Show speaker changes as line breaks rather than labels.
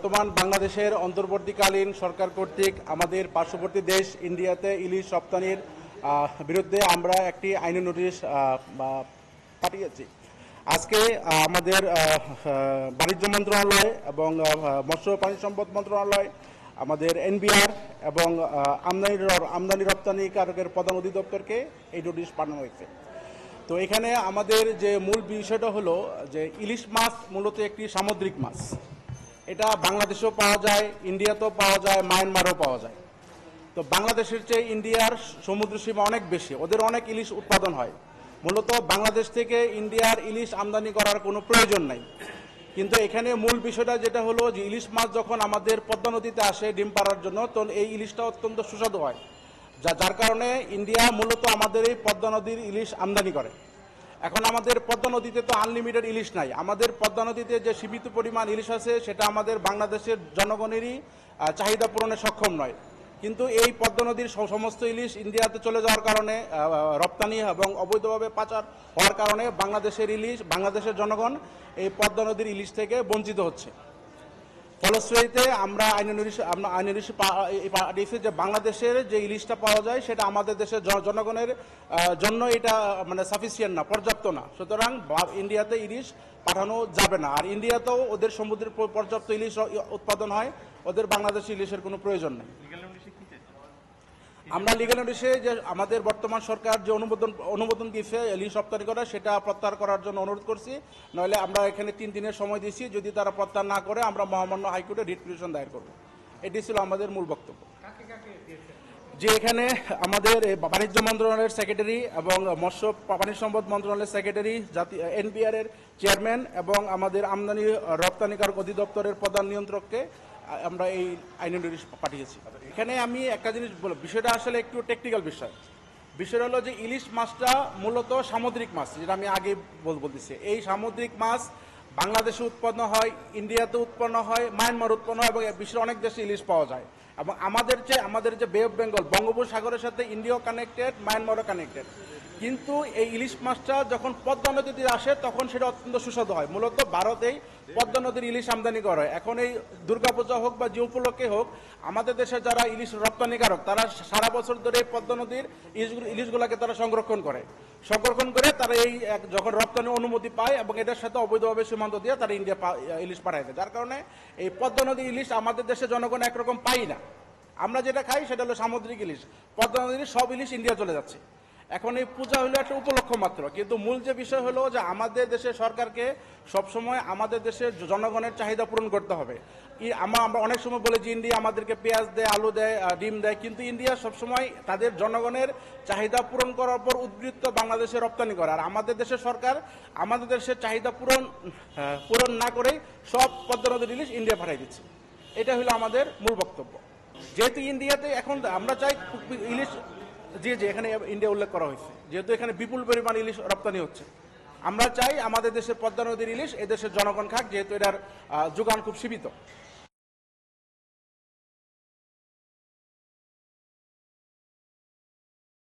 বর্তমান বাংলাদেশের অন্তর্বর্তীকালীন সরকার কর্তৃক আমাদের পার্শ্ববর্তী দেশ ইন্ডিয়াতে ইলিশ রপ্তানির বিরুদ্ধে আমরা একটি আইনি নোটিশ পাঠিয়েছি। আজকে আমাদের বাণিজ্য মন্ত্রণালয় এবং মৎস্য প্রাণী সম্পদ মন্ত্রণালয়, আমাদের এনবিআর এবং আমদানি রপ্তানিকারকের প্রধান অধিদপ্তরকে এই নোটিশ পাঠানো হয়েছে। তো এখানে আমাদের যে মূল বিষয়টা হলো যে ইলিশ মাছ মূলত একটি সামুদ্রিক মাছ। এটা বাংলাদেশেও পাওয়া যায়, ইন্ডিয়াতেও পাওয়া যায়, মায়ানমারেও পাওয়া যায়। তো বাংলাদেশের চেয়ে ইন্ডিয়ার সমুদ্র সীমা অনেক বেশি, ওদের অনেক ইলিশ উৎপাদন হয়। মূলত বাংলাদেশ থেকে ইন্ডিয়ার ইলিশ আমদানি করার কোনো প্রয়োজন নাই। কিন্তু এখানে মূল বিষয়টা যেটা হলো যে ইলিশ মাছ যখন আমাদের পদ্মা নদীতে আসে ডিম পাড়ার জন্য, তখন এই ইলিশটা অত্যন্ত সুস্বাদু হয়, যার কারণে ইন্ডিয়া মূলত আমাদের এই পদ্মা নদীর ইলিশ আমদানি করে। এখন আমাদের পদ্মা নদীতে তো আনলিমিটেড ইলিশ নাই, আমাদের পদ্মা নদীতে যে সীমিত পরিমাণ ইলিশ আছে সেটা আমাদের বাংলাদেশের জনগণেরই চাহিদা পূরণে সক্ষম নয়। কিন্তু এই পদ্মা নদীর সমস্ত ইলিশ ইন্ডিয়াতে চলে যাওয়ার কারণে, রপ্তানি এবং অবৈধভাবে পাচার হওয়ার কারণে বাংলাদেশের জনগণ এই পদ্মা নদীর ইলিশ থেকে বঞ্চিত হচ্ছে। ফলশ্রুতিতে আমরা আইনি নোটিশ পাঠিয়েছি যে বাংলাদেশের যে ইলিশটা পাওয়া যায় সেটা আমাদের দেশের জনগণের জন্য এটা সাফিসিয়েন্ট না, পর্যাপ্ত না। সুতরাং ইন্ডিয়াতে ইলিশ পাঠানো যাবে না। আর ইন্ডিয়াতেও ওদের সমুদ্রের পর্যাপ্ত ইলিশ উৎপাদন হয়, ওদের বাংলাদেশি ইলিশের কোনো প্রয়োজন নেই। আমরা লিগ্যাল নোটিশে যে আমাদের বর্তমান সরকার যে অনুমোদন দিয়েছে ইলিশ রপ্তানি করা, সেটা প্রত্যাহার করার জন্য অনুরোধ করছি। নইলে আমরা এখানে 3 দিনের সময় দিয়েছি, যদি তারা প্রত্যাহার না করে আমরা মহামান্য হাইকোর্টে রিট পিটিশন দায়ের করব। এটি ছিল আমাদের মূল বক্তব্য। যে এখানে আমাদের বাণিজ্য মন্ত্রণালয়ের সেক্রেটারি এবং মৎস্য প্রাণী সম্পদ মন্ত্রণালয়ের সেক্রেটারি, এনবিআর এর চেয়ারম্যান এবং আমাদের আমদানি রপ্তানিকারক অধিদপ্তরের প্রধান নিয়ন্ত্রককে আমরা এই আইনি নোটিশ পাঠিয়েছি। এখানে আমি একটা জিনিস বলব, বিষয়টা আসলে একটু টেকনিক্যাল বিষয়। বিষয়টা হলো যে ইলিশ মাছটা মূলত সামুদ্রিক মাছ, যেটা আমি আগে বলতেছি। এই সামুদ্রিক মাছ বাংলাদেশে উৎপন্ন হয়, ইন্ডিয়াতে উৎপন্ন হয়, মায়ানমার উৎপন্ন হয় এবং বিশ্বের অনেক দেশে ইলিশ পাওয়া যায়। এবং আমাদের যে বে অফ বেঙ্গল, বঙ্গোপসাগরের সাথে ইন্ডিয়াও কানেক্টেড, মায়ানমারও কানেক্টেড। কিন্তু এই ইলিশ মাছটা যখন পদ্মা নদীতে আসে তখন সেটা অত্যন্ত সুস্বাদু হয়। মূলত ভারতেই পদ্মা নদীর ইলিশ আমদানি করা হয়। এখন এই দুর্গাপূজা হোক বা যে উপলক্ষে হোক, আমাদের দেশে যারা ইলিশ রপ্তানিকারক তারা সারা বছর ধরে এই পদ্মা নদীর ইলিশগুলোকে তারা সংরক্ষণ করে তারা এই যখন রপ্তানি অনুমতি পায় এবং এটার সাথে অবৈধভাবে সীমান্ত দিয়ে তারা ইন্ডিয়া ইলিশ পাঠায় দেয়। যার কারণে এই পদ্মা নদীর ইলিশ আমাদের দেশে জনগণ একরকম পাই না। আমরা যেটা খাই সেটা হলো সামুদ্রিক ইলিশ। পদ্মা নদীর সব ইলিশ ইন্ডিয়া চলে যাচ্ছে। এখন এই পূজা হলো একটা উপলক্ষ মাত্র, কিন্তু মূল যে বিষয় হলো যে আমাদের দেশের সরকারকে সবসময় আমাদের দেশের জনগণের চাহিদা পূরণ করতে হবে। আমরা অনেক সময় বলে যে ইন্ডিয়া আমাদেরকে পেঁয়াজ দেয়, আলু দেয়, ডিম দেয়, কিন্তু ইন্ডিয়া সবসময় তাদের জনগণের চাহিদা পূরণ করার পর উদ্বৃত্ত বাংলাদেশে রপ্তানি করে। আর আমাদের দেশের সরকার আমাদের দেশের চাহিদা পূরণ না করেই সব পদ্মা নদীর ইলিশ ইন্ডিয়া পাঠিয়ে দিচ্ছে। এটা হলো আমাদের মূল বক্তব্য। যেহেতু ইন্ডিয়াতে এখন আমরা চাই ইলিশ, জি এখানে ইন্ডিয়া উল্লেখ করা হয়েছে, যেহেতু এখানে বিপুল পরিমাণ ইলিশ রপ্তানি হচ্ছে, আমরা চাই আমাদের দেশের পদ্মা নদীর ইলিশ এদেশের জনগণ খাক, যেহেতু এটার যোগান খুব সীমিত।